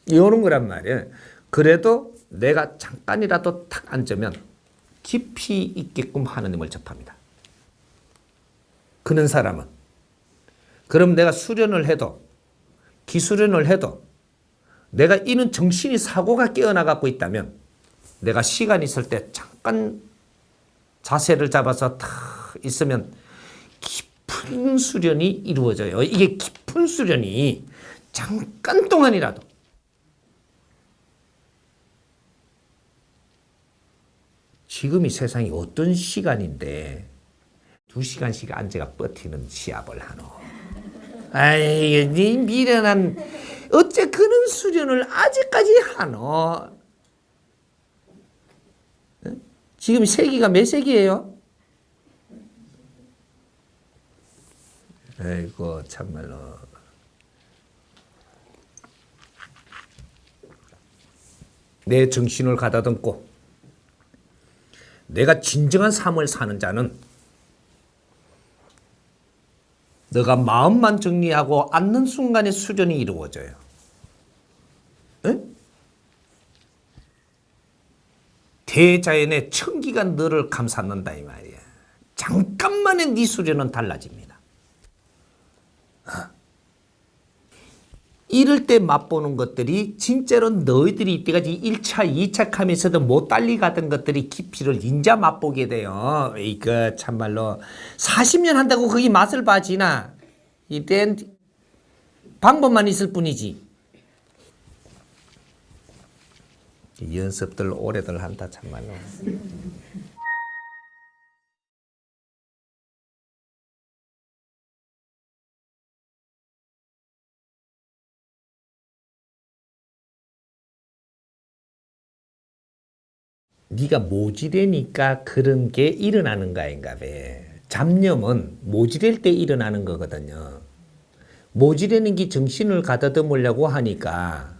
이런 거란 말이에요. 그래도 내가 잠깐이라도 탁 앉으면 깊이 있게끔 하느님을 접합니다. 그런 사람은. 그럼 내가 수련을 해도 기수련을 해도 내가 이는 정신이 사고가 깨어나갖고 있다면 내가 시간 있을 때 잠깐 자세를 잡아서 탁 있으면 깊은 수련이 이루어져요. 이게 깊은 수련이 잠깐 동안이라도 지금이 세상이 어떤 시간인데 2시간씩 앉아가 버티는 시합을 하노. 아이, 니 미련한 어째 그런 수련을 아직까지 하노. 지금 세기가 몇 세기예요? 아이고 참말로. 내 정신을 가다듬고 내가 진정한 삶을 사는 자는 너가 마음만 정리하고 앉는 순간에 수련이 이루어져요. 에? 대자연의 천기가 너를 감쌌는다 이 말이야. 잠깐만에 네 수련은 달라집니다. 이럴 때 맛보는 것들이 진짜로 너희들이 이때까지 1차, 2차 하면서도 못 달리가던 것들이 깊이를 인자 맛보게 돼요. 이거 참말로 40년 한다고 거기 맛을 봐지나? 이땐 방법만 있을 뿐이지. 연습들 오래들 한다 참말로. 네가 모지되니까 그런 게 일어나는 거인가 봐. 잡념은 모지될 때 일어나는 거거든요. 모지되는 게 정신을 가다듬으려고 하니까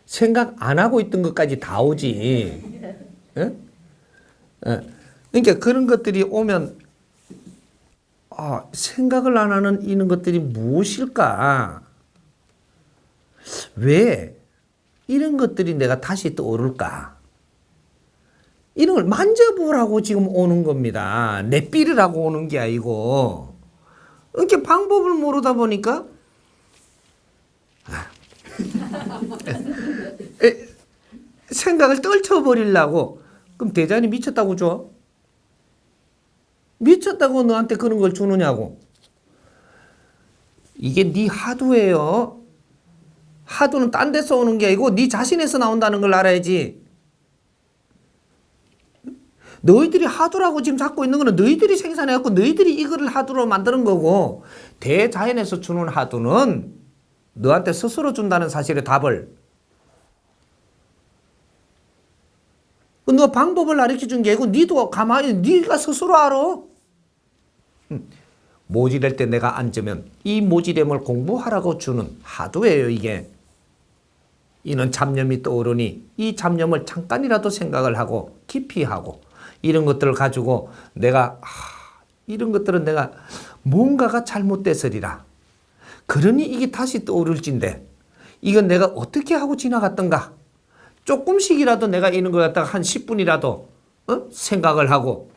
생각 안 하고 있던 것까지 다 오지. 그러니까 그런 것들이 오면 생각을 안 하는 이런 것들이 무엇일까? 왜 이런 것들이 내가 다시 떠오를까? 이런 걸 만져보라고 지금 오는 겁니다. 내삘이라고 오는 게 아니고. 이렇게 방법을 모르다 보니까 생각을 떨쳐버리려고. 그럼 대장이 미쳤다고 줘? 미쳤다고 너한테 그런 걸 주느냐고. 이게 네 하두예요. 하두는 딴 데서 오는 게 아니고 네 자신에서 나온다는 걸 알아야지. 너희들이 하두라고 지금 잡고 있는 거는 너희들이 생산해갖고 너희들이 이거를 하두로 만드는 거고, 대자연에서 주는 하두는 너한테 스스로 준다는 사실의 답을. 너 방법을 가르쳐 준 게 아니고 니도 가만히 니가 스스로 알아. 모질할 때 내가 앉으면 이 모질함을 공부하라고 주는 하두예요, 이게. 이는 잡념이 떠오르니 이 잡념을 잠깐이라도 생각을 하고 깊이 하고, 이런 것들을 가지고 내가 이런 것들은 내가 뭔가가 잘못됐으리라. 그러니 이게 다시 떠오를진데 이건 내가 어떻게 하고 지나갔던가. 조금씩이라도 내가 이런 걸 갖다가 한 10분이라도 생각을 하고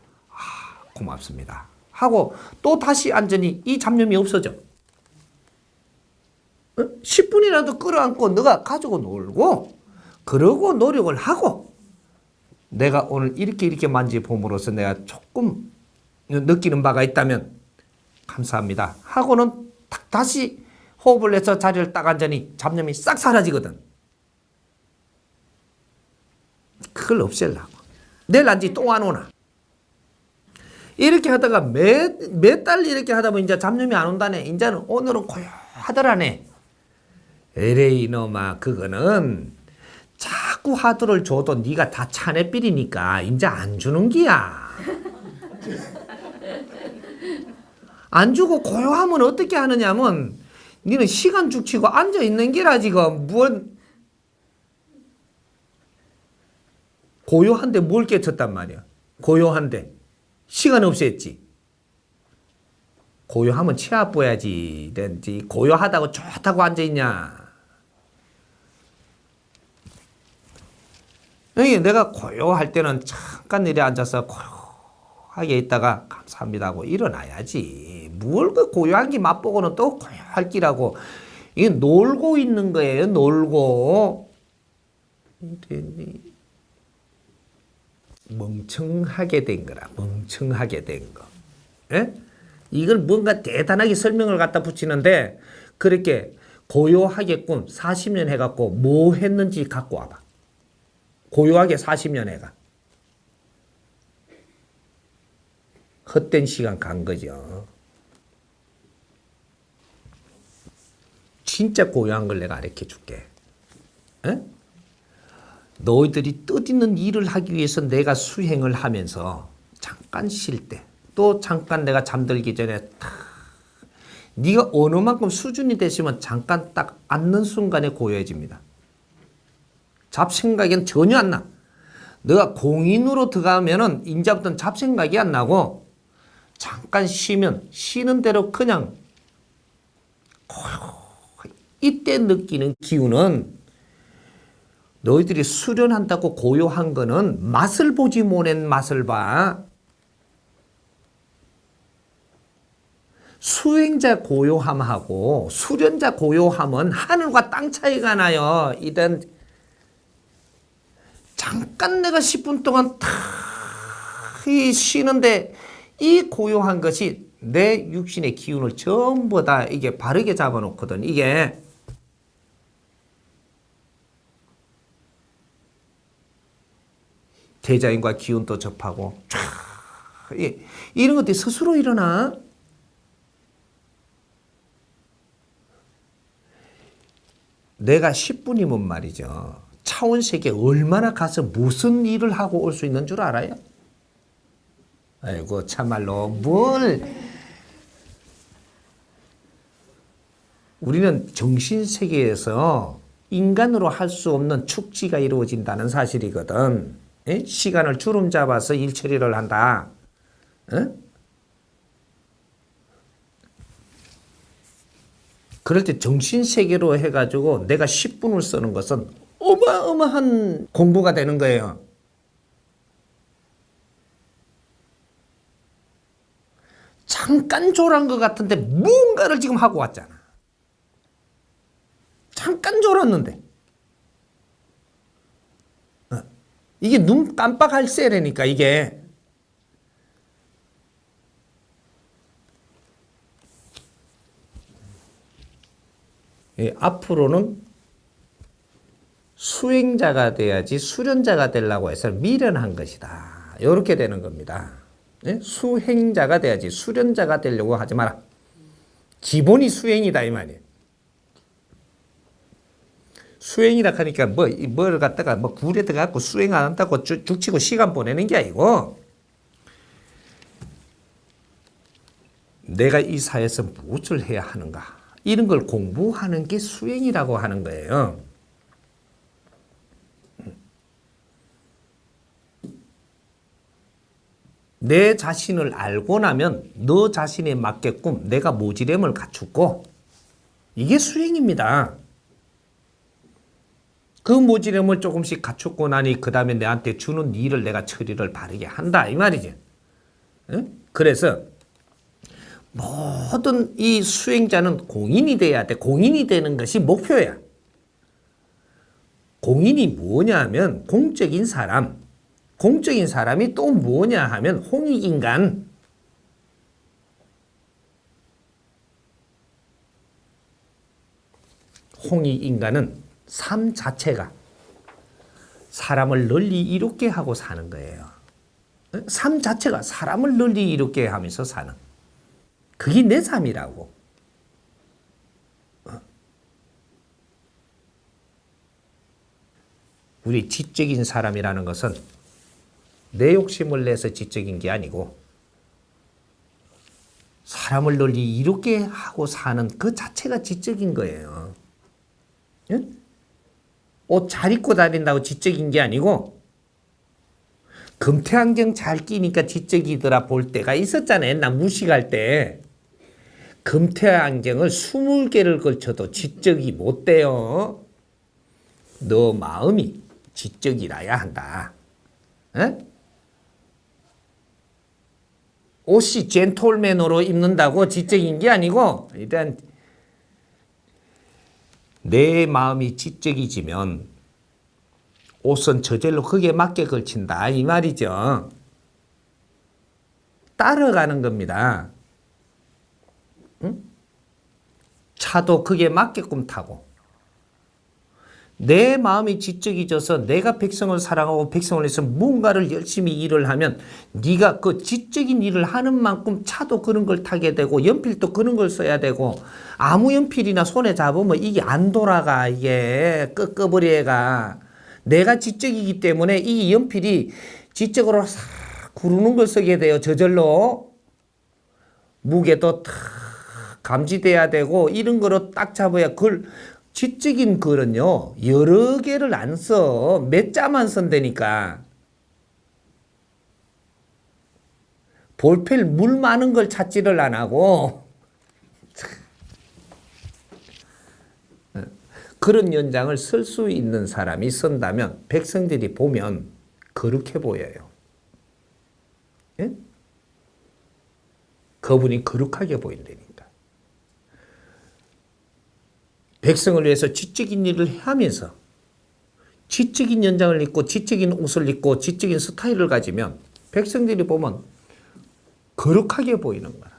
고맙습니다 하고 또 다시 앉으니 이 잡념이 없어져. 10분이라도 끌어안고 너가 가지고 놀고 그러고 노력을 하고, 내가 오늘 이렇게 만져봄으로써 내가 조금 느끼는 바가 있다면 감사합니다 하고는 다시 호흡을 해서 자리를 딱 앉으니 잡념이 싹 사라지거든. 그걸 없애려고. 내일 앉지 똥 안 오나. 이렇게 하다가 몇 달 이렇게 하다 보면 이제 잡념이 안 온다네. 이제는 오늘은 고요하더라네. 에레이 이놈아, 그거는 자꾸 하두를 줘도 네가 다 차내삘이니까 이제 안 주는 기야. 안 주고 고요하면 어떻게 하느냐면 너는 시간 죽치고 앉아 있는 게라. 지금 고요한데 뭘 깨쳤단 말이야. 고요한데 시간 없었지. 고요하면 치아 뿌야지. 고요하다고 좋다고 앉아있냐. 내가 고요할 때는 잠깐 이래 앉아서 고요하게 있다가 감사합니다 하고 일어나야지. 뭘 그 고요한 게 맛보고는 또 고요할 기라고. 이게 놀고 있는 거예요. 놀고. 멍청하게 된 거라. 멍청하게 된 거. 예? 이걸 뭔가 대단하게 설명을 갖다 붙이는데, 그렇게 고요하게끔 40년 해갖고 뭐 했는지 갖고 와봐. 고요하게 40년 해가. 헛된 시간 간 거죠. 진짜 고요한 걸 내가 가르쳐 줄게. 에? 너희들이 뜻있는 일을 하기 위해서 내가 수행을 하면서 잠깐 쉴 때, 또 잠깐 내가 잠들기 전에 네가 어느 만큼 수준이 되시면 잠깐 딱 앉는 순간에 고요해집니다. 잡생각은 전혀 안 나. 너가 공인으로 들어가면은 이제부터는 잡생각이 안 나고, 잠깐 쉬면 쉬는 대로 그냥 이때 느끼는 기운은, 너희들이 수련한다고 고요한 거는 맛을 보지 못한 맛을 봐. 수행자 고요함하고 수련자 고요함은 하늘과 땅 차이가 나요. 이런 잠깐 내가 10분 동안 탁 쉬는데 이 고요한 것이 내 육신의 기운을 전부 다 이게 바르게 잡아놓거든. 이게 대자연과 기운도 접하고 이런 것들이 스스로 일어나. 내가 10분이면 말이죠. 차원세계에 얼마나 가서 무슨 일을 하고 올 수 있는 줄 알아요? 아이고 참말로 우리는 정신세계에서 인간으로 할 수 없는 축지가 이루어진다는 사실이거든. 에? 시간을 주름 잡아서 일 처리를 한다. 에? 그럴 때 정신세계로 해가지고 내가 10분을 쓰는 것은 어마어마한 공부가 되는 거예요. 잠깐 졸은 것 같은데 뭔가를 지금 하고 왔잖아. 잠깐 졸았는데. 이게 눈 깜빡할 새라니까 이게. 앞으로는 수행자가 돼야지 수련자가 되려고 해서 미련한 것이다. 이렇게 되는 겁니다. 수행자가 돼야지 수련자가 되려고 하지 마라. 기본이 수행이다 이 말이에요. 수행이라 하니까 뭘 갖다가 굴에 들어가고 수행 안 한다고 죽치고 시간 보내는 게 아니고 내가 이 사회에서 무엇을 해야 하는가 이런 걸 공부하는 게 수행이라고 하는 거예요. 내 자신을 알고 나면 너 자신에 맞게끔 내가 모지됨을 갖추고 이게 수행입니다. 그 모지됨을 조금씩 갖추고 나니 그 다음에 내한테 주는 일을 내가 처리를 바르게 한다 이 말이지. 그래서 모든 이 수행자는 공인이 돼야 돼. 공인이 되는 것이 목표야. 공인이 뭐냐 하면 공적인 사람. 공적인 사람이 또 뭐냐 하면 홍익인간. 홍익인간은 삶 자체가 사람을 널리 이롭게 하고 사는 거예요. 삶 자체가 사람을 널리 이롭게 하면서 사는. 그게 내 삶이라고. 우리 지적인 사람이라는 것은 내 욕심을 내서 지적인 게 아니고 사람을 널리 이롭게 하고 사는 그 자체가 지적인 거예요. 옷 잘 입고 다닌다고 지적인 게 아니고 금태안경 잘 끼니까 지적이더라 볼 때가 있었잖아요. 옛날 무식할 때. 금태안경을 20개를 걸쳐도 지적이 못 돼요. 너 마음이 지적이라야 한다. 옷이 젠틀맨으로 입는다고 지적인 게 아니고 일단 내 마음이 지적이지면 옷은 저절로 그게 맞게 걸친다 이 말이죠. 따라가는 겁니다. 차도 그게 맞게끔 타고 내 마음이 지적이져서 내가 백성을 사랑하고 백성을 위해서 뭔가를 열심히 일을 하면 네가 그 지적인 일을 하는 만큼 차도 그런 걸 타게 되고 연필도 그런 걸 써야 되고 아무 연필이나 손에 잡으면 이게 안 돌아가. 이게 끄끄버리가 내가 지적이기 때문에 이 연필이 지적으로 싹 구르는 걸 쓰게 돼요. 저절로 무게도 탁 감지돼야 되고 이런 거로 딱 잡아야 그걸 지적인 글은요 여러 개를 안 써. 몇 자만 쓴다니까. 볼펜 물 많은 걸 찾지를 안 하고 그런 연장을 쓸 수 있는 사람이 쓴다면 백성들이 보면 거룩해 보여요. 예? 그분이 거룩하게 보인다니까. 백성을 위해서 지적인 일을 하면서 지적인 연장을 입고 지적인 옷을 입고 지적인 스타일을 가지면 백성들이 보면 거룩하게 보이는 거야.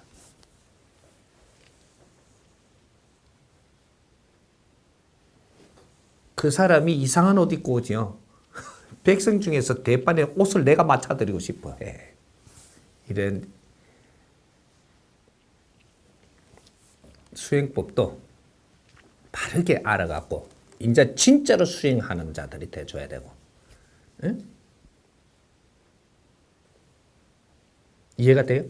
그 사람이 이상한 옷 입고 오죠. 백성 중에서 대반에 옷을 내가 맞춰드리고 싶어 해. 이런 수행법도 바르게 알아갖고 이제 진짜로 수행하는 자들이 돼줘야 되고. 응? 이해가 돼요?